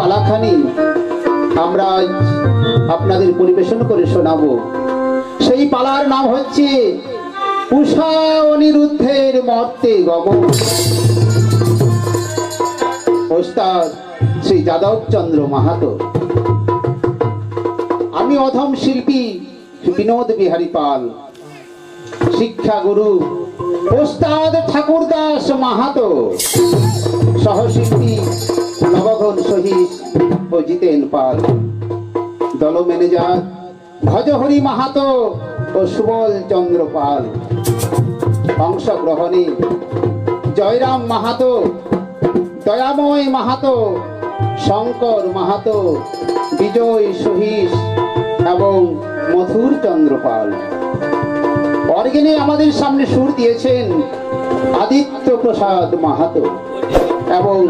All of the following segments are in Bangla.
পালাখানি আমরা আপনাদের পরিবেশন করে শোনাবো। সেই পালার নাম হচ্ছে উষা অনিরুদ্ধের মর্তে গমন। ওস্তাদ শ্রী যাদব চন্দ্র মাহাতো। আমি অধম শিল্পী বিনোদ বিহারী পাল, শিক্ষা গুরু ওস্তাদ ঠাকুরদাস মাহাতো, সহশিল্পী নবঘন সহিস ও জিতেন পাল, দল ম্যানেজার ভজহরি মাহাতো ও সুবল চন্দ্র পাল। অংশগ্রহণে জয়রাম মাহাতো, দয়াময় মাহাতো, শঙ্কর মাহাতো, বিজয় সহিস এবং মধুর চন্দ্র পাল। অর্গেনে আমাদের সামনে সুর দিয়েছেন আদিত্য প্রসাদ মাহাতো এবং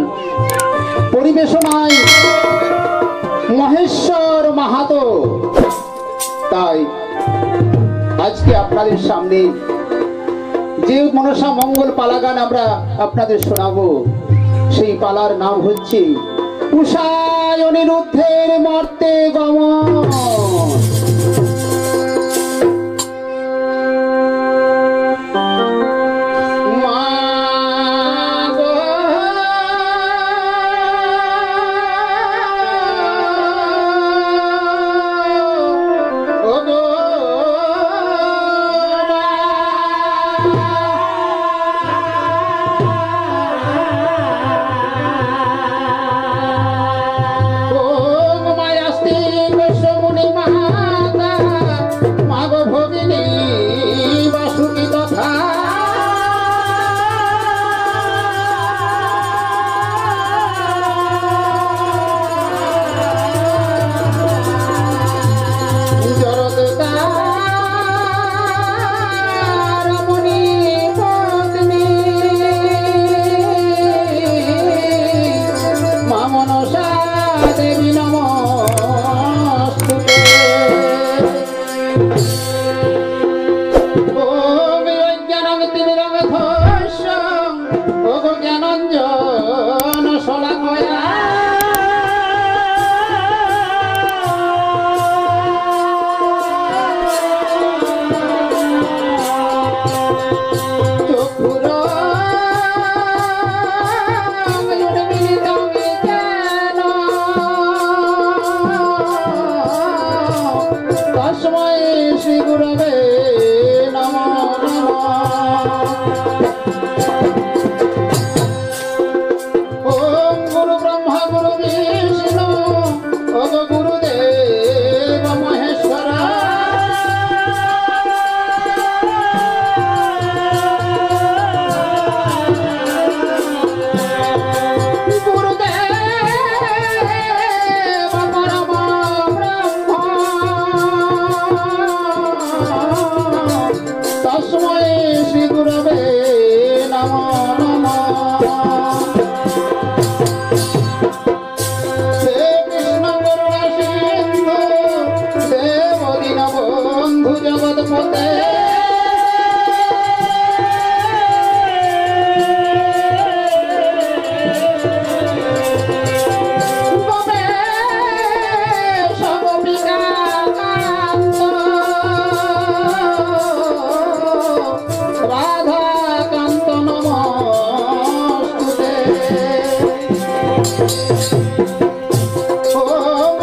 পরিবেশনায় মহেশ্বর মাহাতো। তাই আজকে আপনাদের সামনে যে মনসা মঙ্গল পালা গান আমরা আপনাদের শোনাবো, সেই পালার নাম হচ্ছে উষা অনিরুদ্ধের মর্তে গমন।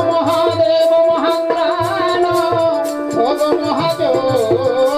মহাদেব মহাপ্রাণ, ওগো মহাজোর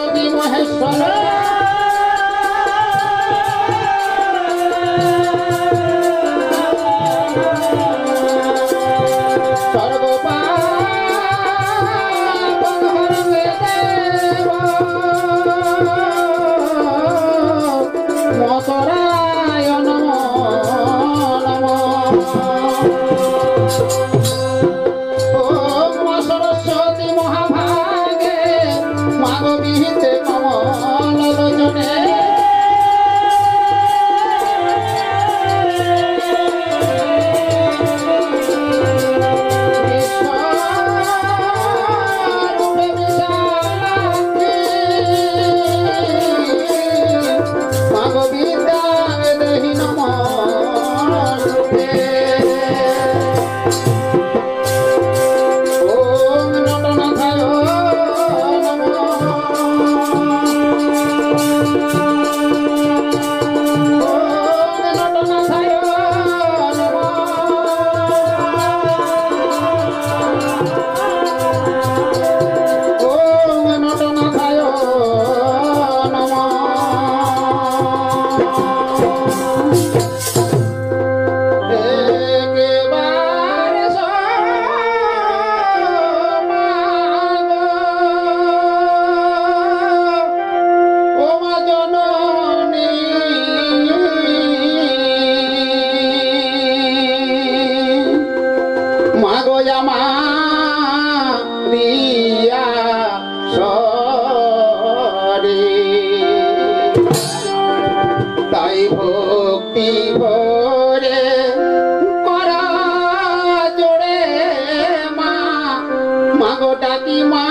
মাগো ডাকি মা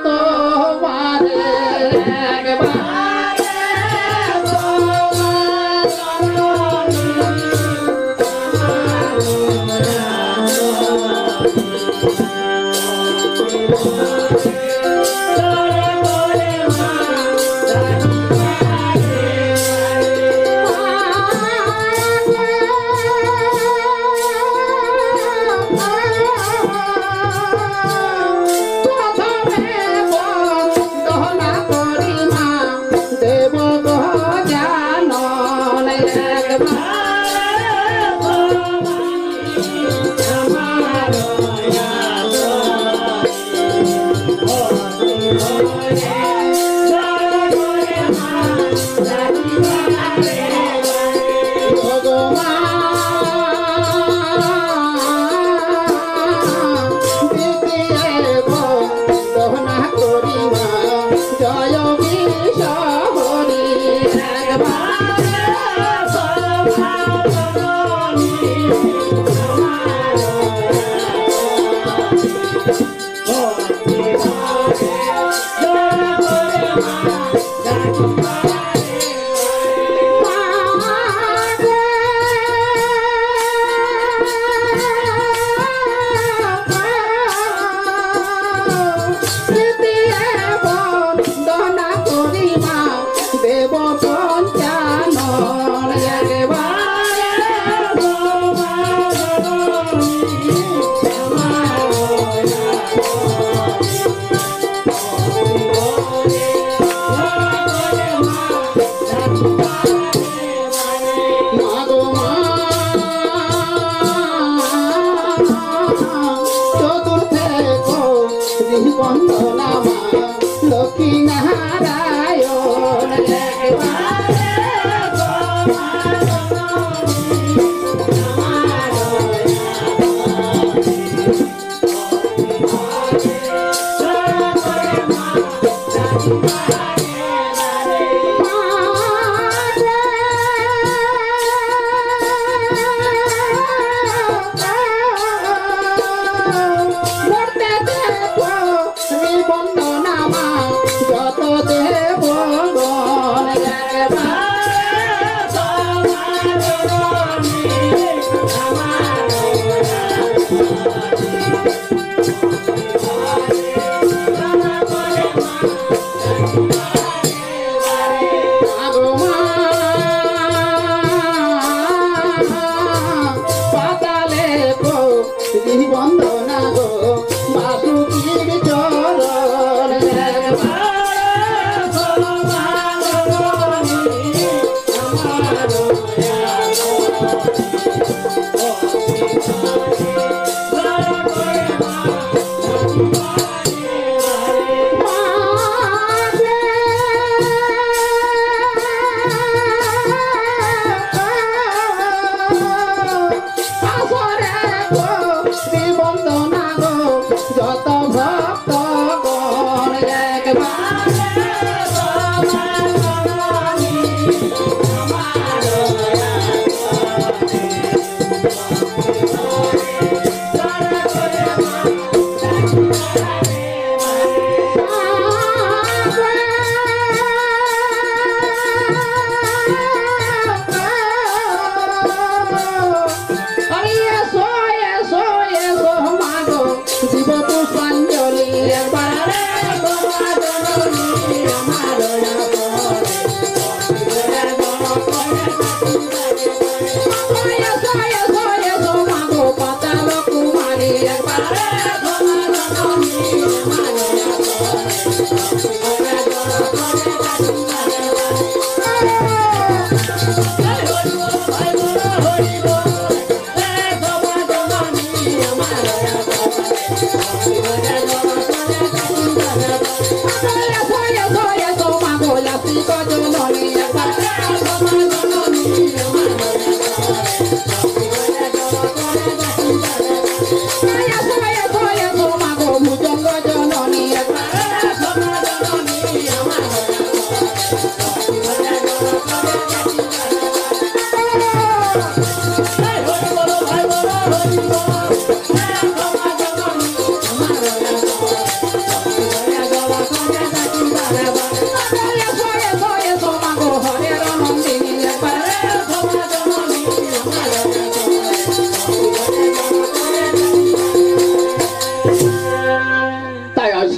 তোমারে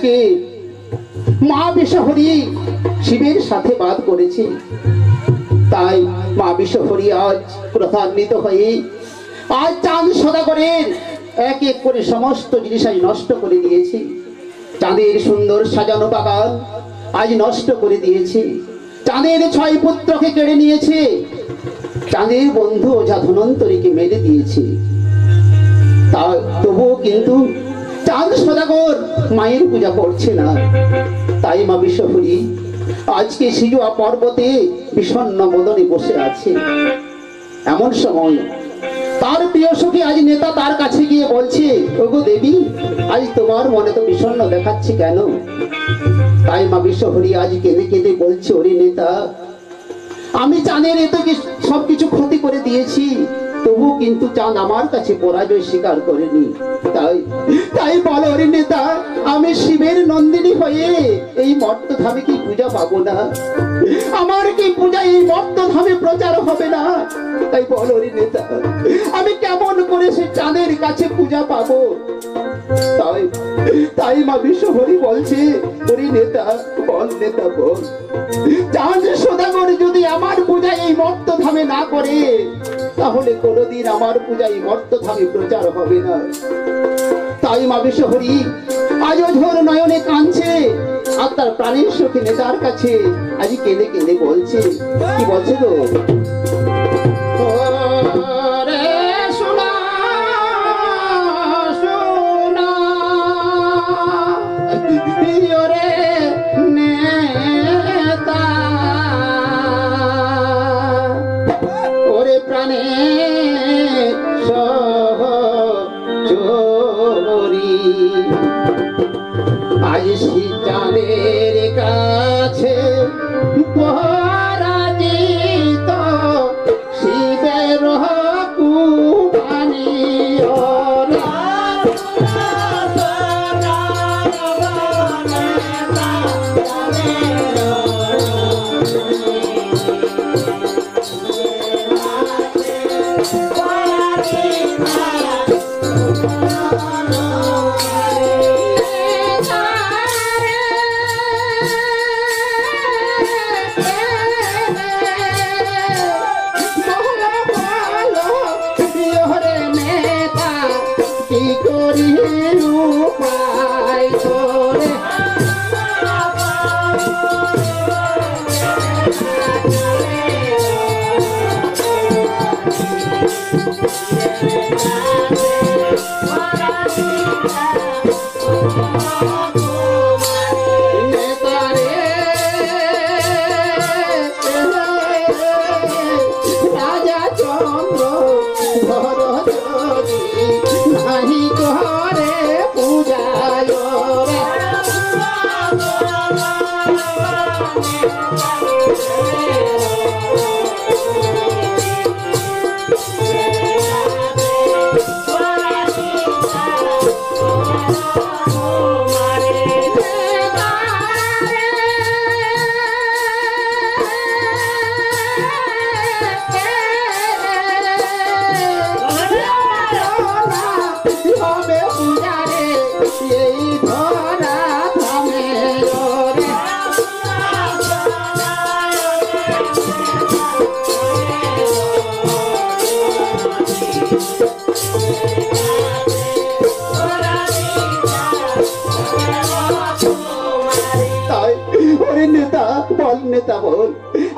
আজকে মা বিশ্বহরি শিবের সাথে বাদ করেছে। তাই মা বিশ্বহরি আজ ক্রোধান্বিত হয়ে আজ চাঁদ সদাগরের এক এক করে সমস্ত জিনিস আজ নষ্ট করে দিয়েছে। চাঁদের সুন্দর সাজানো বাগান আজ নষ্ট করে দিয়েছে। চাঁদের 6 পুত্রকে কেড়ে নিয়েছে। চাঁদের বন্ধু ওঝা ধনন্তরীকে মেরে দিয়েছে। তা তবুও কিন্তু চাঁদ সদাগর মায়ের পূজা করছে না। তাই মা বিশ্বহরি আজকে সিজুয়া পর্বতে বিষণ্ণ বদনে বসে আছে। এমন সময় তার প্রিয় সখী আজ নেতা তার কাছে গিয়ে বলছে, ওগো দেবী, আজ তোমার মনে তো বিষণ্ণ দেখাচ্ছে কেন? তাই মা বিশ্বহরি আজ কেঁদে কেঁদে বলছে, ওরে নেতা, আমি চাঁদের এত সবকিছু ক্ষতি করে দিয়েছি, তবু কিন্তু চাঁদ আমার কাছে পরাজয় স্বীকার করেনি। তাই তাই বলো ওরে নেতা, আমি শিবের নন্দিনী হয়ে এই মর্তধামে কি পূজা পাবো না? আমার কি পূজা এই মর্তধামে প্রচার হবে না? তাই বলো ওরে নেতা, আমি কেমন করে সে চাঁদের কাছে পূজা পাবো? তাই তাই মা বিশ্বহরি বলছে, ওরে নেতা বল, নেতা বল, চাঁদ সদাগর যদি আমার পূজা এই মর্তধামে না করে, তাহলে কোনদিন আমার পূজা এই মর্তধামে প্রচার হবে না। তাই মা বিশ্বহরি আজ অঝোর নয়নে কাঁদছে আর তার প্রাণের সখী নেতার কাছে আজ কেঁদে কেঁদে বলছে। কি বলছে গো? আজ চাঁদের কাছে পরাজিত শিবের কুমারী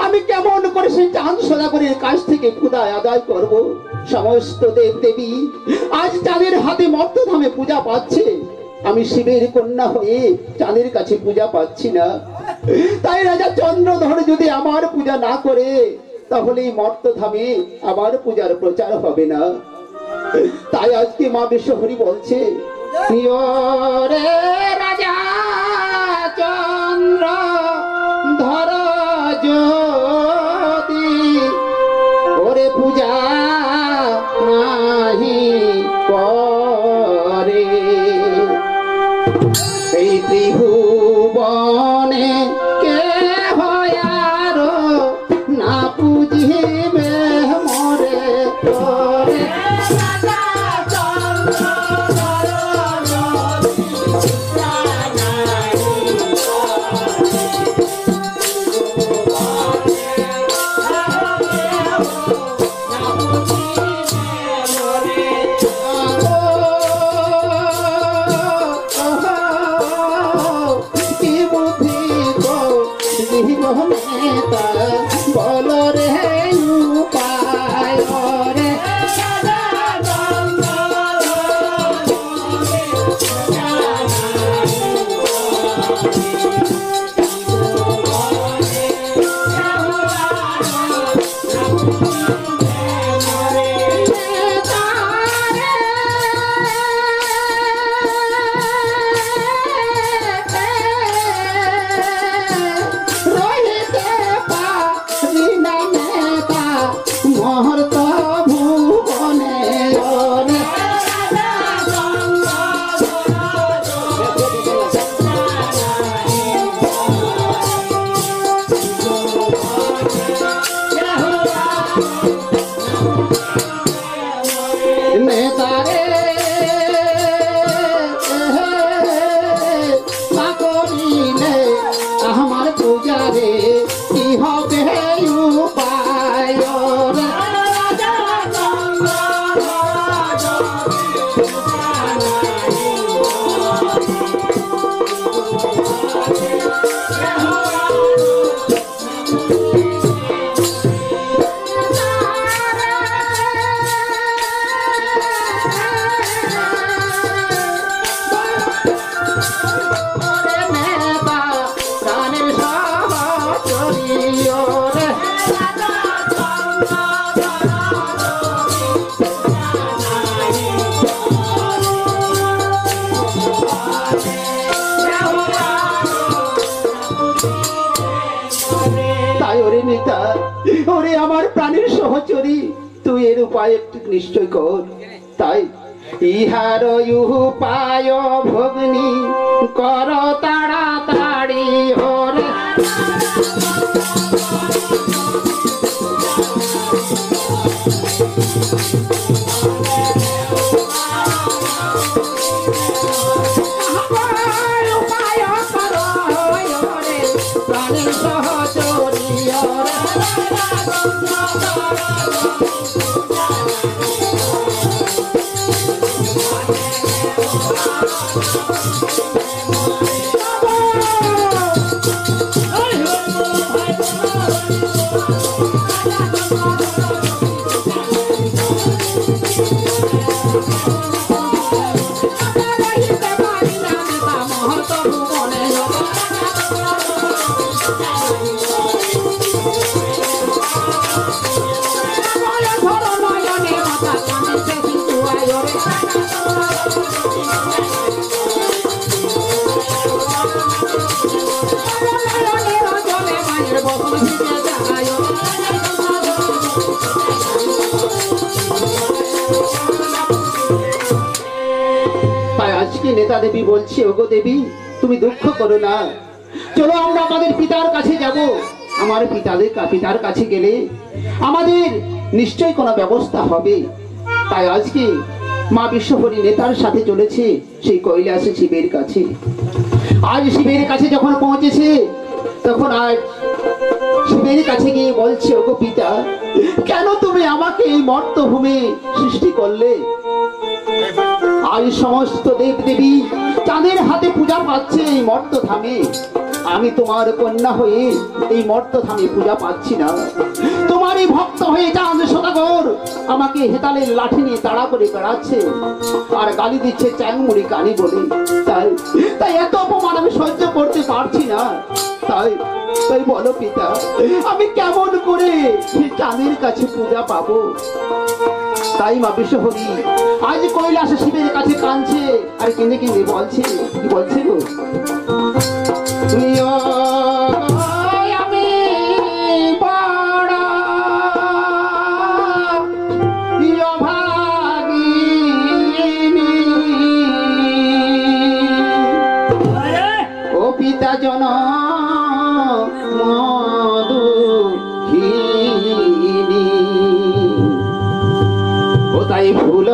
আমি কেমন করে সেই চাঁদ সদাগরের কাছ থেকে পূজা আদায় করব? সমস্ত দেব দেবী আজ চাঁদের হাতে মর্তধামে পূজা পাচ্ছে, আমি শিবের কন্যা হয়ে চাঁদের কাছে পূজা পাচ্ছি না। তাই রাজা চন্দ্রধর যদি আমার পূজা না করে, তাহলে এই মর্তধামে আমার পূজার প্রচার হবে না। তাই আজকে মা বিশ্বহরি বলছে, রে রাজা চন্দ্র ধর যদি ওরে পূজা নাহি করে, এই ত্রিভুবনে কে হয়ার না পুজিবে মরে তোরে। রাজা চন্দ্র নেতা বলো রে উপায় রে ওরে আমার প্রাণের সহচরী তুই এর উপায় একটু নিশ্চয় কর তাই ইহার উপায় ভগ্নি কর তাড়াতাড়ি ওরে নেতা দেবী বলছি ওগো দেবী তুমি দুঃখ করো না চলো আমরা আমাদের পিতার কাছে যাব আমার পিতার কাছে গেলে আমাদের নিশ্চয় কোনো ব্যবস্থা হবে তাই আজকে মা বিশ্বহরী নেতার সাথে চলেছে সেই কৈলাসে শিবের কাছে আজ শিবের কাছে যখন পৌঁছেছে তখন আজ শিবের কাছে গিয়ে বলছে ওগো পিতা কেন তুমি আমাকে এই মর্তভূমে সৃষ্টি করলে আজ সমস্ত দেব দেবী চাঁদের হাতে পূজা পাচ্ছে এই মর্ত ধামে আমি তোমার কন্যা হয়ে এই মর্ত ধামে পূজা পাচ্ছি না তোমারই ভক্ত হয়ে চাঁদ সদাগর আমাকে হেতালের লাঠি নিয়ে তাড়া করে বেড়াচ্ছে আর গালি দিচ্ছে চ্যাংমুড়ি কানি বলে তাই তাই এত অপমান আমি সহ্য করতে পারছি না তাই তাই বলো পিতা আমি কেমন করে চাঁদের কাছে পূজা পাবো তাই মা বিশ্বহরী আজ কৈলাসে শিবের কাছে কাঁদছে আর কেঁদে কেঁদে বলছে কি বলছে গো আমি বড় ভাগিনী ও পিতা জন তাই ভুল